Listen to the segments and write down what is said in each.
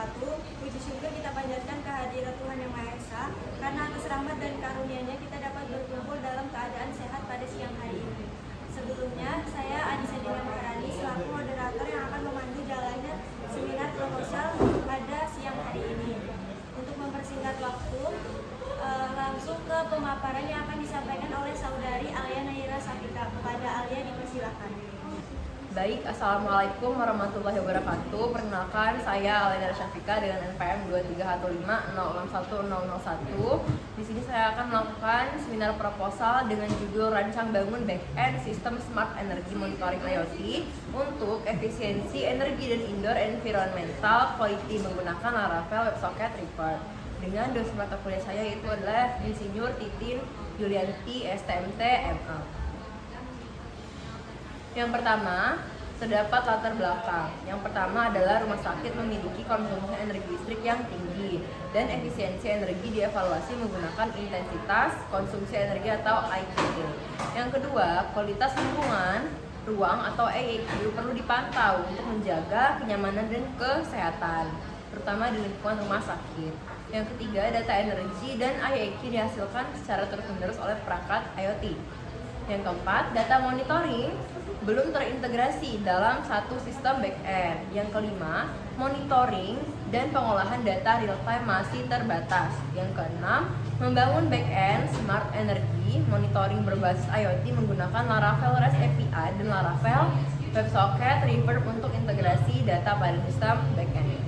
wabarakatuh. Puji syukur kita panjatkan kehadirat Tuhan Yang Maha Esa, karena atas rahmat dan karunia-Nya kita dapat berkumpul dalam keadaan sehat pada siang hari ini. Sebelumnya, saya Anissa Dina Maharani selaku moderator yang akan memandu jalannya seminar proposal pada siang hari ini. Untuk mempersingkat waktu, langsung ke pemaparan yang akan disampaikan oleh Saudari Alia Naira Safika. Kepada Alia dipersilakan. Baik, Assalamualaikum warahmatullahi wabarakatuh. Perkenalkan, saya Alia Naira Safika dengan NPM 2315001. Di sini saya akan melakukan seminar proposal dengan judul Rancang Bangun Back-end Sistem Smart Energy Monitoring IoT untuk efisiensi energi dan indoor environmental quality menggunakan Laravel WebSocket Refer. Dengan dosen mata kuliah saya yaitu adalah Insinyur Titin Yulianti STMT MA. Yang pertama, terdapat latar belakang. Yang pertama adalah rumah sakit memiliki konsumsi energi listrik yang tinggi dan efisiensi energi dievaluasi menggunakan intensitas konsumsi energi atau IKE. Yang kedua, kualitas lingkungan ruang atau AEQ perlu dipantau untuk menjaga kenyamanan dan kesehatan, terutama di lingkungan rumah sakit. Yang ketiga, data energi dan IAQ dihasilkan secara terus-menerus oleh perangkat IoT. Yang keempat, data monitoring belum terintegrasi dalam satu sistem back-end. Yang kelima, monitoring dan pengolahan data real-time masih terbatas. Yang keenam, membangun back-end smart energy monitoring berbasis IoT menggunakan Laravel REST API dan Laravel WebSocket Reverb untuk integrasi data pada sistem back-end.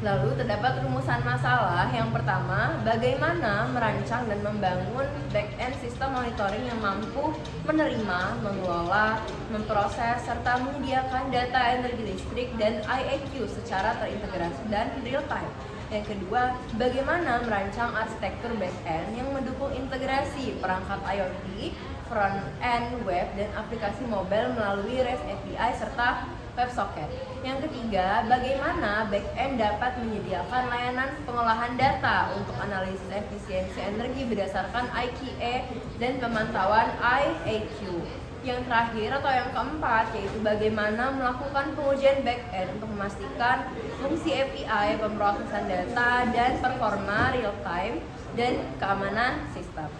Lalu terdapat rumusan masalah. Yang pertama, bagaimana merancang dan membangun back-end sistem monitoring yang mampu menerima, mengelola, memproses, serta menyediakan data energi listrik dan IAQ secara terintegrasi dan real-time. Yang kedua, bagaimana merancang arsitektur back-end yang mendukung integrasi perangkat IoT, front-end web, dan aplikasi mobile melalui REST API serta WebSocket. Yang ketiga, bagaimana back-end dapat menyediakan layanan pengolahan data untuk analisis efisiensi energi berdasarkan IKE dan pemantauan IAQ. Yang terakhir atau yang keempat yaitu bagaimana melakukan pengujian back-end untuk memastikan fungsi API, pemrosesan data, dan performa real-time dan keamanan sistem.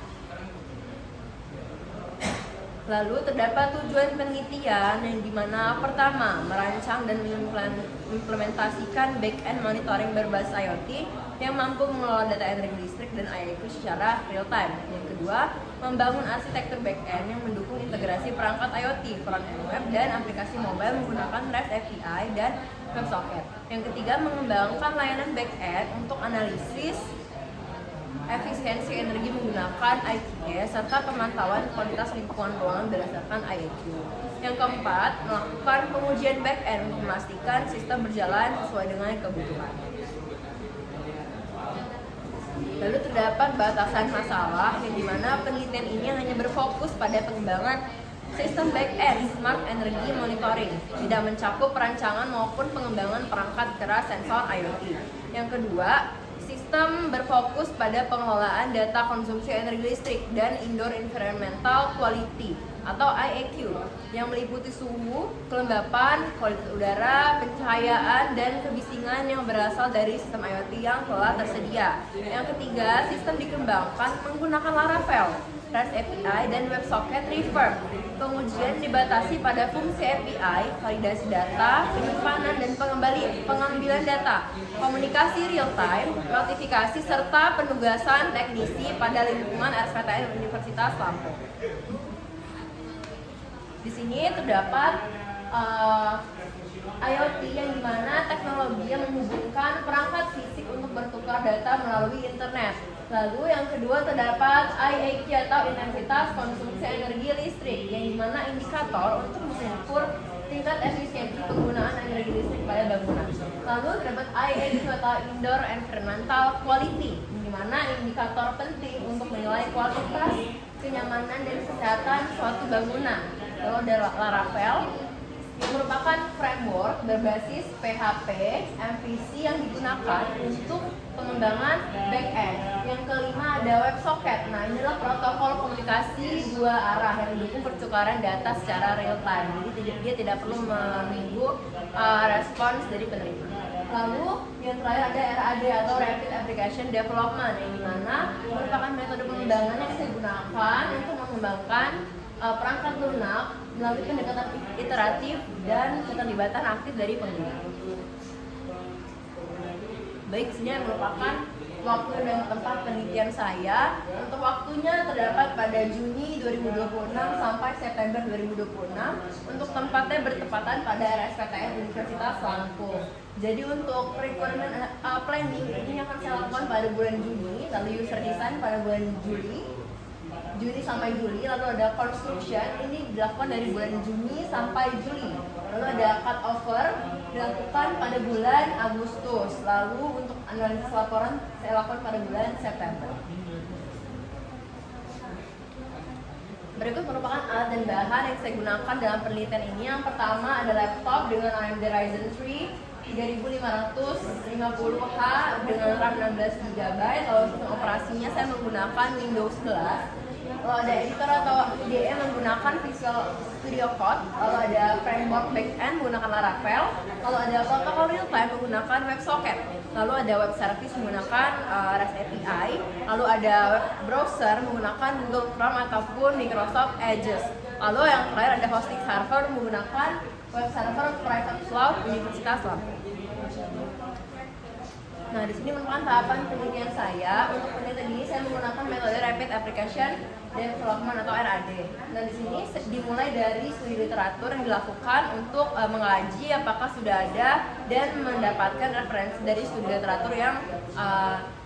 Lalu terdapat tujuan penelitian yang dimana pertama, merancang dan mengimplementasikan back-end monitoring berbasis IoT yang mampu mengelola data energi listrik dan IAQ secara real-time. Yang kedua, membangun arsitektur back-end yang mendukung integrasi perangkat IoT, front-end web, dan aplikasi mobile menggunakan REST API dan WebSocket. Yang ketiga, mengembangkan layanan back-end untuk analisis efisiensi energi menggunakan IKE serta pemantauan kualitas lingkungan ruangan berdasarkan IAQ. Yang keempat, melakukan pengujian back-end untuk memastikan sistem berjalan sesuai dengan kebutuhan. Lalu terdapat batasan masalah yang dimana penelitian ini hanya berfokus pada pengembangan sistem back-end smart energy monitoring, tidak mencakup perancangan maupun pengembangan perangkat keras sensor IoT. Yang kedua, sistem berfokus pada pengelolaan data konsumsi energi listrik dan indoor environmental quality atau IAQ yang meliputi suhu, kelembapan, kualitas udara, pencahayaan, dan kebisingan yang berasal dari sistem IoT yang telah tersedia. Yang ketiga, sistem dikembangkan menggunakan Laravel, REST API, dan WebSocket Reverb. Pengujian dibatasi pada fungsi API, validasi data, penyimpanan dan pengambilan data, komunikasi real-time, notifikasi, serta penugasan teknisi pada lingkungan RSPTN Universitas Lampung. Di sini terdapat IoT yang dimana teknologi yang menghubungkan perangkat fisik untuk bertukar data melalui internet. Lalu yang kedua terdapat IAQ atau intensitas konsumsi energi listrik yang dimana indikator untuk mengukur tingkat efisiensi penggunaan energi listrik pada bangunan. Lalu terdapat IAQ atau indoor environmental quality yang dimana indikator penting untuk menilai kualitas, kenyamanan, dan kesehatan suatu bangunan. Lalu ada Laravel yang merupakan merupakan framework berbasis PHP MVC yang digunakan untuk pengembangan backend. Yang kelima ada WebSocket. Nah, ini adalah protokol komunikasi dua arah yang mendukung pertukaran data secara real time. Jadi dia tidak perlu menunggu respons dari penerima. Lalu yang terakhir ada RAD atau Rapid Application Development, yang dimana merupakan metode pengembangan yang saya gunakan untuk mengembangkan perangkat lunak melalui pendekatan iteratif dan keterlibatan aktif dari pengguna. Baik, sini merupakan waktu dan tempat penelitian saya. Untuk waktunya terdapat pada Juni 2026 sampai September 2026. Untuk tempatnya bertepatan pada RSPTN Universitas Lampung. Jadi untuk requirement planning ini akan saya lakukan pada bulan Juni, lalu user design pada bulan Juni sampai Juli, lalu ada construction ini dilakukan dari bulan Juni sampai Juli, lalu ada cut over dilakukan pada bulan Agustus, lalu untuk analisis laporan saya lakukan pada bulan September. Berikut merupakan alat dan bahan yang saya gunakan dalam penelitian ini. Yang pertama ada laptop dengan AMD Ryzen 3 3550H dengan RAM 16GB, lalu sistem operasinya saya menggunakan Windows 11. Lalu ada editor atau IDE menggunakan Visual Studio Code, lalu ada framework backend menggunakan Laravel, lalu ada protokol real time menggunakan WebSocket, lalu ada web service menggunakan REST API, lalu ada web browser menggunakan Google Chrome ataupun Microsoft Edge, lalu yang terakhir ada hosting server menggunakan web server private cloud Universitas Lampung. Nah, di sini merupakan tahapan penelitian saya. Untuk penelitian ini saya menggunakan metode Rapid Application Development atau RAD. Nah, di sini dimulai dari studi literatur yang dilakukan untuk mengkaji apakah sudah ada dan mendapatkan referensi dari studi literatur yang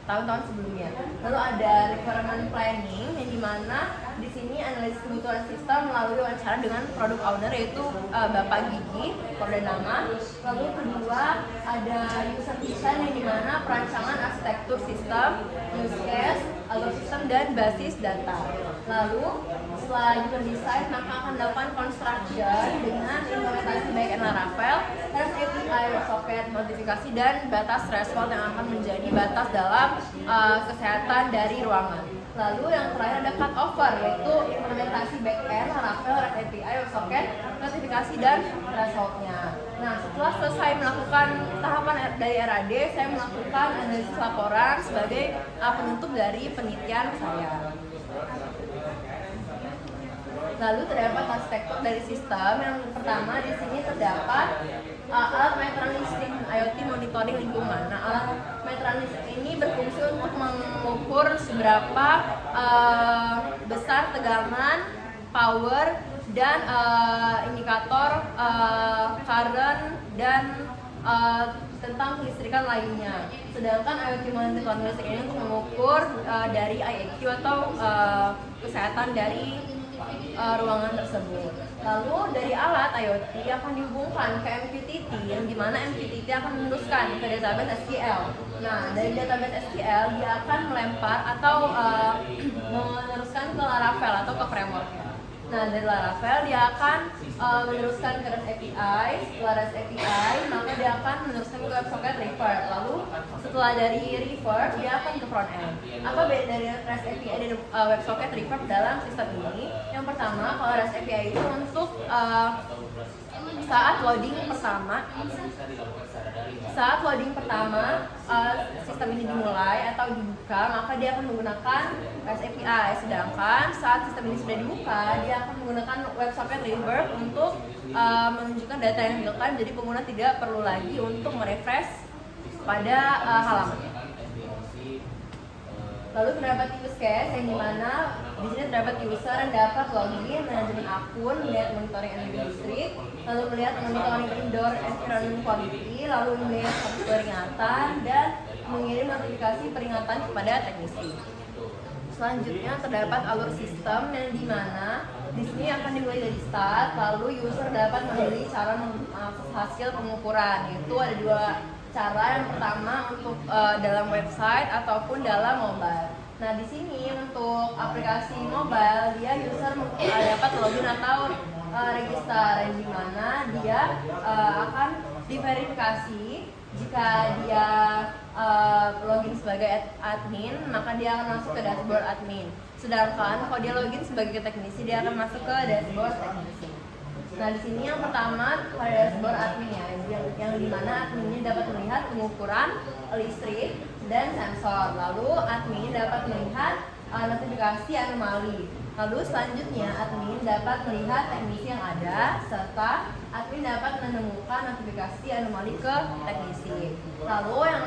tahun-tahun sebelumnya. Lalu ada requirement planning yang dimana di sini analisis kebutuhan sistem melalui wawancara dengan product owner yaitu Bapak Gigi Kordanama. Lalu kedua ada user design yang dimana perancangan arsitektur sistem, use case, alur sistem dan basis data. Lalu setelah user design maka akan dilakukan construction dengan implementasi backend Laravel, REST API, WebSocket, notifikasi dan batas threshold yang akan menjadi batas dalam kesehatan dari ruangan. Lalu yang terakhir ada cut over yaitu implementasi backend Laravel, REST API, WebSocket, notifikasi dan thresholdnya. Nah, setelah selesai melakukan tahapan dari RAD, saya melakukan analisis laporan sebagai penutup dari penelitian saya. Lalu terdapat arsitektur dari sistem. Yang pertama di sini terdapat alat meteran listrik IoT monitoring lingkungan. Nah, alat meteran listrik ini berfungsi untuk mengukur seberapa besar tegangan, power, dan indikator current dan tentang kelistrikan lainnya. Sedangkan IoT monitoring listrik ini untuk mengukur dari IAQ atau kesehatan dari ruangan tersebut. Lalu dari alat IoT akan dihubungkan ke MQTT, yang dimana MQTT akan meneruskan ke database SQL. Nah, dari database SQL dia akan melempar atau meneruskan ke Laravel atau ke frameworknya. Nah, dari Laravel dia akan meneruskan ke REST API. Setelah REST API, maka dia akan meneruskan ke WebSocket Revert. Lalu setelah dari Revert, dia akan ke front end. Apa beda dari REST API dan WebSocket Revert dalam sistem ini? Yang pertama, kalau REST API itu untuk saat loading pertama sistem ini dimulai atau dibuka, maka dia akan menggunakan REST API. Sedangkan saat sistem ini sudah dibuka, dia akan menggunakan WebSocket Revert untuk menunjukkan data yang direkam, jadi pengguna tidak perlu lagi untuk merefresh pada halamannya. Lalu terdapat use case yang dimana di sini terdapat user yang dapat login, manajemen akun, melihat monitoring energi listrik, lalu melihat monitoring indoor environment quality, lalu melihat status peringatan dan mengirim notifikasi peringatan kepada teknisi. Selanjutnya terdapat alur sistem yang dimana di sini akan dimulai dari start, lalu user dapat memilih cara hasil pengukuran. Yaitu ada dua cara. Yang pertama untuk dalam website ataupun dalam mobile. Nah, di sini untuk aplikasi mobile dia user dapat login atau register, di mana dia diverifikasi. Jika dia login sebagai admin, maka dia akan masuk ke dashboard admin. Sedangkan kalau dia login sebagai teknisi, dia akan masuk ke dashboard teknisi. Nah, di sini yang pertama pada dashboard admin ya, yang dimana adminnya dapat melihat pengukuran listrik dan sensor. Lalu admin dapat melihat notifikasi anomali. Lalu selanjutnya admin dapat melihat teknisi yang ada, serta admin dapat menemukan notifikasi anomali ke teknisi. Lalu yang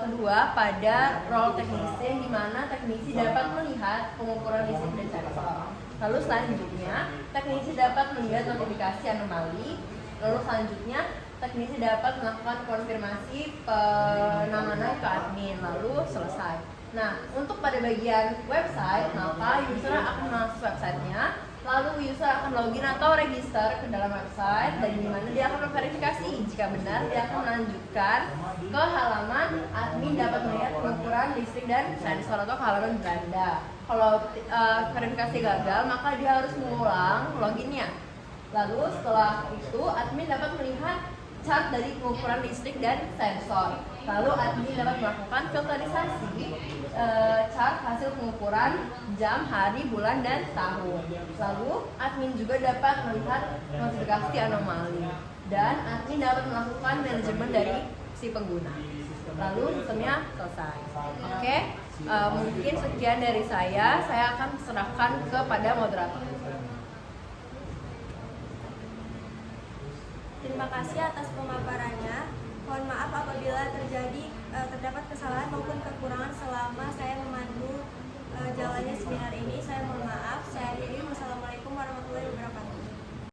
kedua pada role teknisi, yang dimana teknisi dapat melihat pengukuran listrik dan sensor. Lalu selanjutnya teknisi dapat melihat notifikasi anomali. Lalu selanjutnya teknisi dapat melakukan konfirmasi penanganan ke admin. Lalu selesai. Nah, untuk pada bagian website, maka user akan masuk websitenya, lalu user akan login atau register ke dalam website, dan dimana dia akan memverifikasi. Jika benar, dia akan melanjutkan ke halaman admin dapat melihat pengukuran listrik dan sensor atau ke halaman beranda. Kalau verifikasi gagal, maka dia harus mengulang loginnya. Lalu setelah itu, admin dapat melihat chart dari pengukuran listrik dan sensor. Lalu admin dapat melakukan filterisasi chart hasil pengukuran jam, hari, bulan, dan tahun. Lalu admin juga dapat melihat notifikasi anomali, dan admin dapat melakukan manajemen dari si pengguna. Lalu sistemnya selesai. Oke, mungkin sekian dari saya akan serahkan kepada moderator. Terima kasih atas pemaparannya. Mohon maaf apabila terdapat kesalahan maupun kekurangan selama saya memandu jalannya seminar ini. Saya mohon maaf.